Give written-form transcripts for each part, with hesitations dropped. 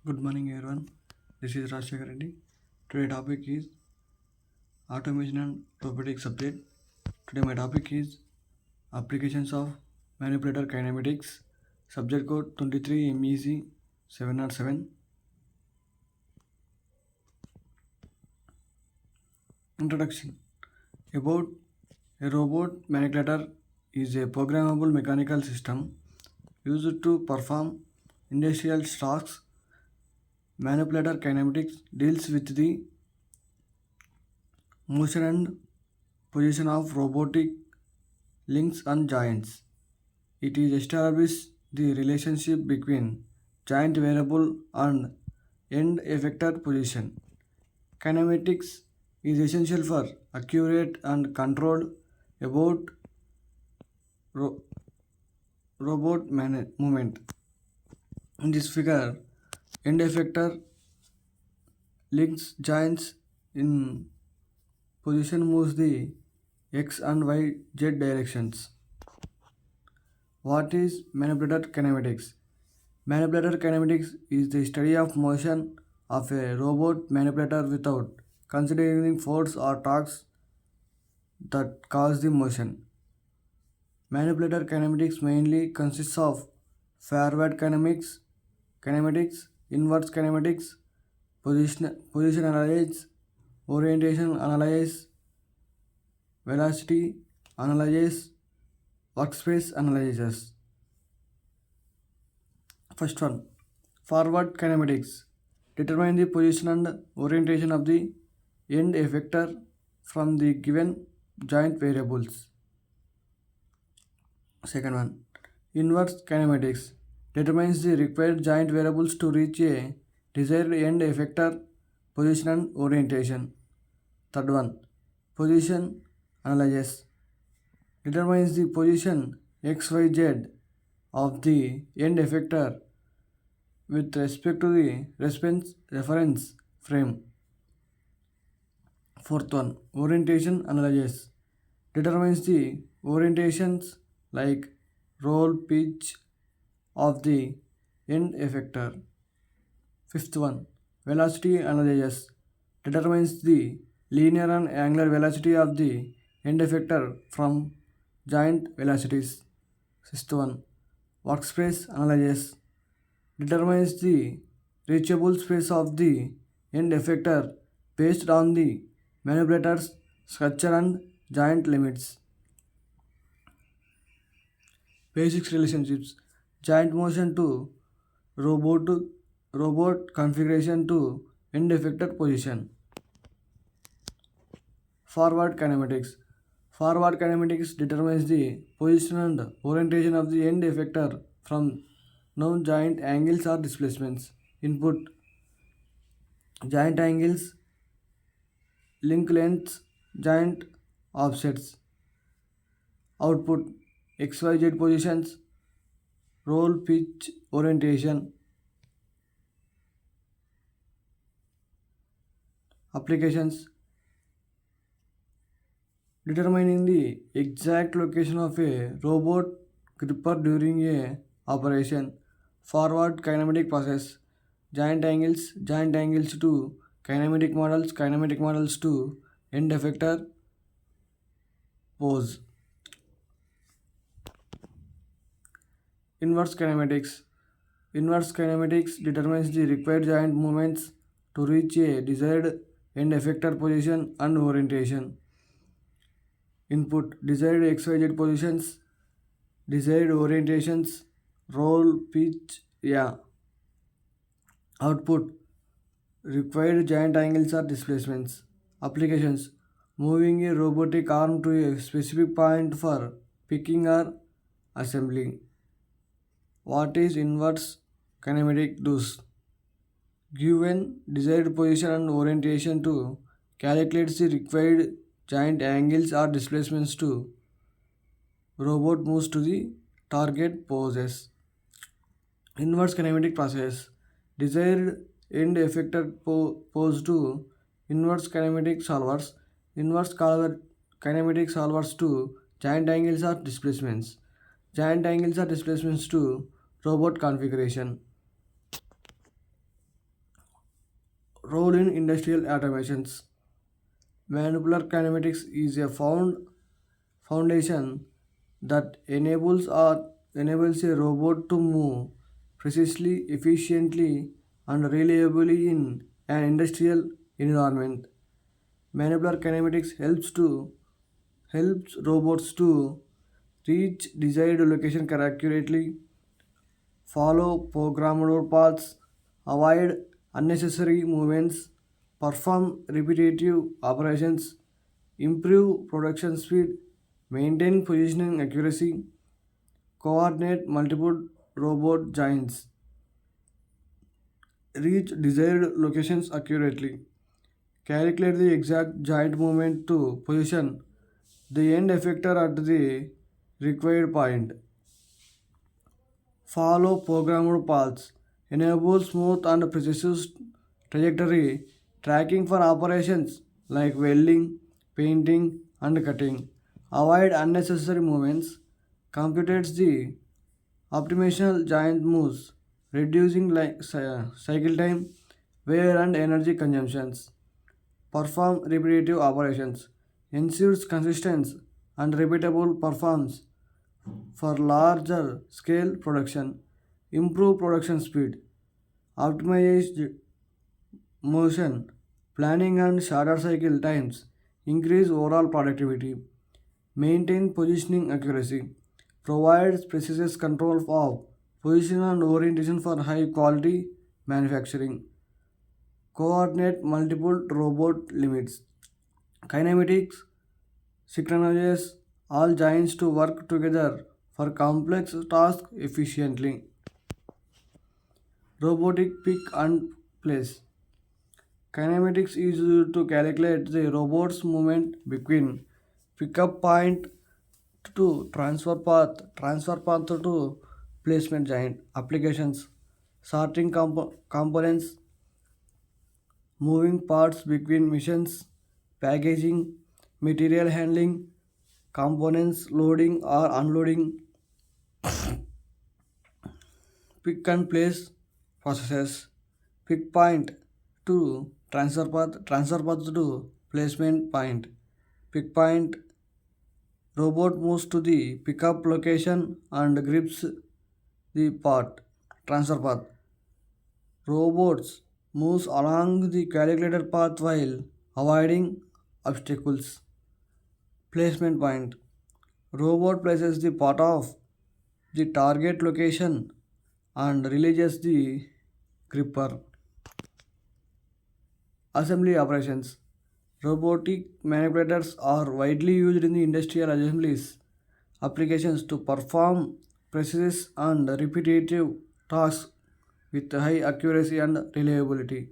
Good morning, everyone. This is Rajshekar Reddy. Today topic is automation and robotics update. Today my topic is applications of manipulator kinematics. Subject code 23 MEC 707. Introduction. About a robot manipulator is a programmable mechanical system used to perform industrial tasks. Manipulator kinematics deals with the motion and position of robotic links and joints. It is established the relationship between joint variable and end effector position. Kinematics is essential for accurate and controlled about ro- robot movement. In this figure, end effector links joints in position moves the x and y z directions. What is manipulator kinematics? Manipulator kinematics is the study of motion of a robot manipulator without considering force or torques that cause the motion. Manipulator kinematics mainly consists of forward kinematics, inverse kinematics, position analysis, orientation analysis, velocity analysis, workspace analysis. First one, forward kinematics. Determine the position and orientation of the end effector from the given joint variables. Second one, inverse kinematics. Determines the required joint variables to reach a desired end effector position and orientation. Third one, position analysis. Determines the position XYZ of the end effector with respect to the reference frame. Fourth one, orientation analysis determines the orientations like roll pitch of the end effector. Fifth one, velocity analysis determines the linear and angular velocity of the end effector from joint velocities. Sixth one, workspace analysis determines the reachable space of the end effector based on the manipulator's structure and joint limits. Basic relationships joint motion to robot robot configuration to end effector position. Forward kinematics. Forward kinematics determines the position and orientation of the end effector from known joint angles or displacements. Input joint angles, link lengths, joint offsets. Output XYZ positions, roll pitch orientation. Applications determining the exact location of a robot gripper during a operation. Forward kinematic process. Joint angles to kinematic models to end effector pose. Inverse kinematics. Inverse kinematics determines the required joint movements to reach a desired end effector position and orientation. Input desired XYZ positions, desired orientations, roll, pitch, yeah. Output required giant angles or displacements. Applications moving a robotic arm to a specific point for picking or assembling. What is inverse kinematic does? Given desired position and orientation to calculate the required giant angles or displacements to robot moves to the target poses. Inverse kinematic process. Desired end effector pose to inverse kinematic solvers. Kinematic solvers to giant angles or displacements. Giant angles or displacements to robot configuration. Role in industrial automations. Manular kinematics is a foundation that enables a robot to move precisely, efficiently, and reliably in an industrial environment. Manual kinematics helps robots to reach desired location accurately, follow programmed paths, avoid unnecessary movements, perform repetitive operations, improve production speed, maintain positioning accuracy, coordinate multiple robot joints, reach desired locations accurately, calculate the exact joint movement to position the end effector at the required point, follow programmed paths, enable smooth and precise trajectory tracking for operations like welding, painting, and cutting, avoid unnecessary movements, computes the optimal giant moves, reducing cycle time, wear and energy consumptions. Perform repetitive operations, ensures consistency and repeatable performance for larger scale production, improve production speed, optimize motion, planning and shorter cycle times, increase overall productivity, maintain positioning accuracy, provides precise control of position and orientation for high quality manufacturing, coordinate multiple robot limits, kinematics synchronizes all giants to work together for complex tasks efficiently, robotic pick and place. Kinematics is used to calculate the robot's movement between pickup point to transfer path to placement giant applications, sorting components, moving parts between missions, packaging, material handling, components loading or unloading, pick and place processes, pick point to transfer path to placement point, pick point, robot moves to the pickup location and grips the path, transfer path. Robots moves along the calculated path while avoiding obstacles. Placement point. Robot places the part of the target location and releases the gripper. Assembly operations. Robotic manipulators are widely used in the industrial assemblies applications to perform precise and repetitive tasks with high accuracy and reliability.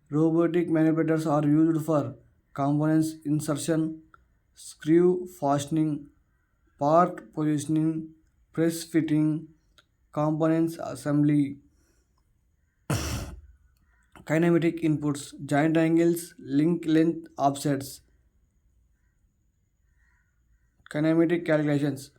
Robotic manipulators are used for components insertion, screw fastening, part positioning, press fitting, components assembly, kinematic inputs, joint angles, link length offsets, kinematic calculations,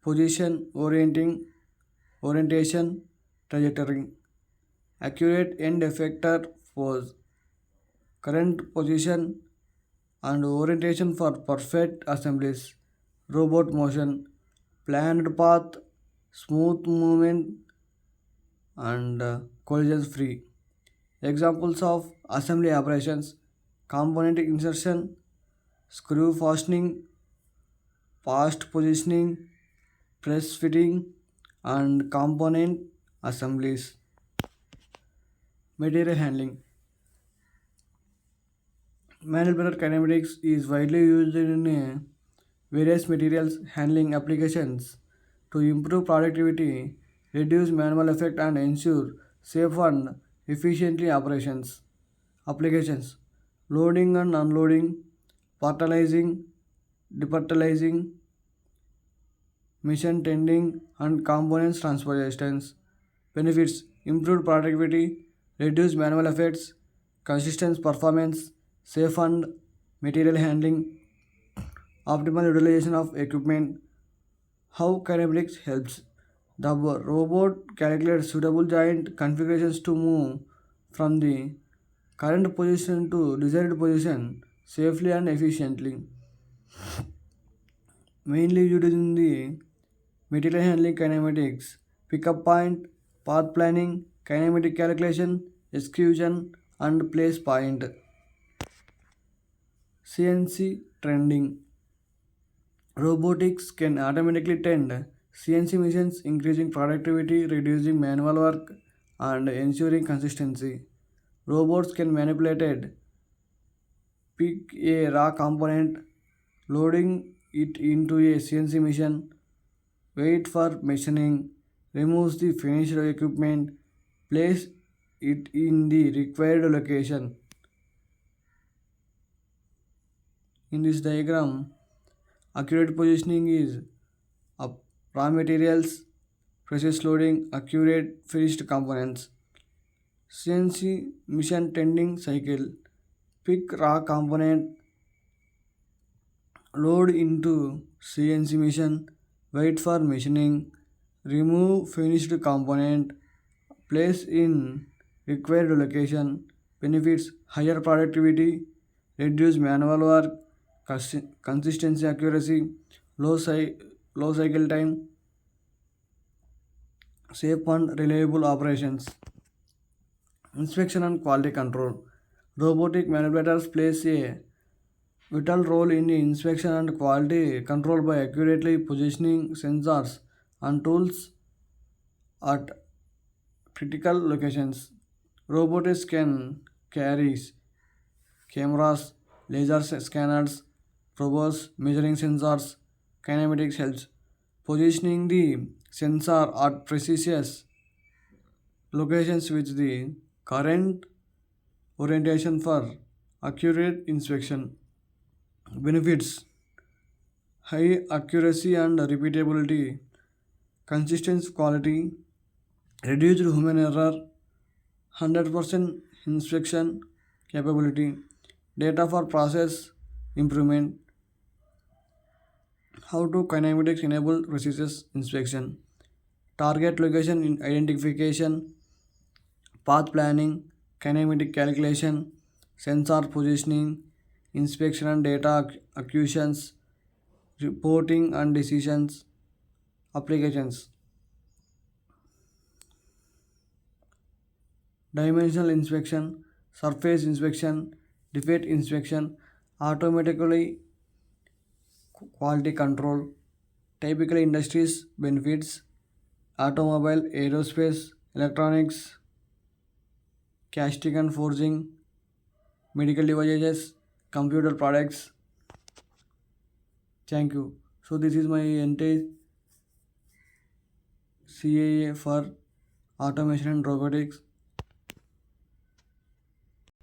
position orientation, trajectory, accurate end effector pose, current position and orientation for perfect assemblies, robot motion, planned path, smooth movement, and collisions free. Examples of assembly operations: component insertion, screw fastening, past positioning, press fitting, and component assemblies. Material handling. Manipulator kinematics is widely used in various materials handling applications to improve productivity, reduce manual effect, and ensure safe and efficiently operations. Applications: loading and unloading, fertilizing, departalizing, mission tending, and components transportations. Benefits: improved productivity, reduced manual effects, consistent performance, safe and material handling, optimal utilization of equipment. How kinematics helps? The robot calculates suitable giant configurations to move from the current position to desired position safely and efficiently, mainly using the material handling kinematics, pickup point, path planning, kinematic calculation, execution, and place point. CNC trending. Robotics can automatically tend CNC machines, increasing productivity, reducing manual work, and ensuring consistency. Robots can manipulate it, pick a raw component, loading it into a CNC machine, wait for machining, removes the finished equipment, place it in the required location. In this diagram, accurate positioning is up raw materials, process loading, accurate finished components. CNC mission tending cycle. Pick raw component, load into CNC machine, wait for machining, remove finished component, place in required location, benefits higher productivity, reduce manual work, consistency accuracy, low, low cycle time, safe and reliable operations. Inspection and quality control. Robotic manipulators plays a vital role in the inspection and quality control by accurately positioning sensors and tools at critical locations. Robotics can carry cameras, laser scanners, robots, measuring sensors, kinematics helps positioning the sensor at precise locations with the current orientation for accurate inspection. Benefits: high accuracy and repeatability, consistent quality, reduced human error, 100% inspection capability, data for process improvement. How to kinematics enable precise inspection, target location identification, path planning, kinematic calculation, sensor positioning, inspection and data acquisitions, reporting and decisions, applications. Dimensional inspection, surface inspection, defect inspection, automatically quality control, typical industries benefits, automobile, aerospace, electronics, casting and forging, medical devices, computer products. Thank you. So this is my entire CAA for automation and robotics.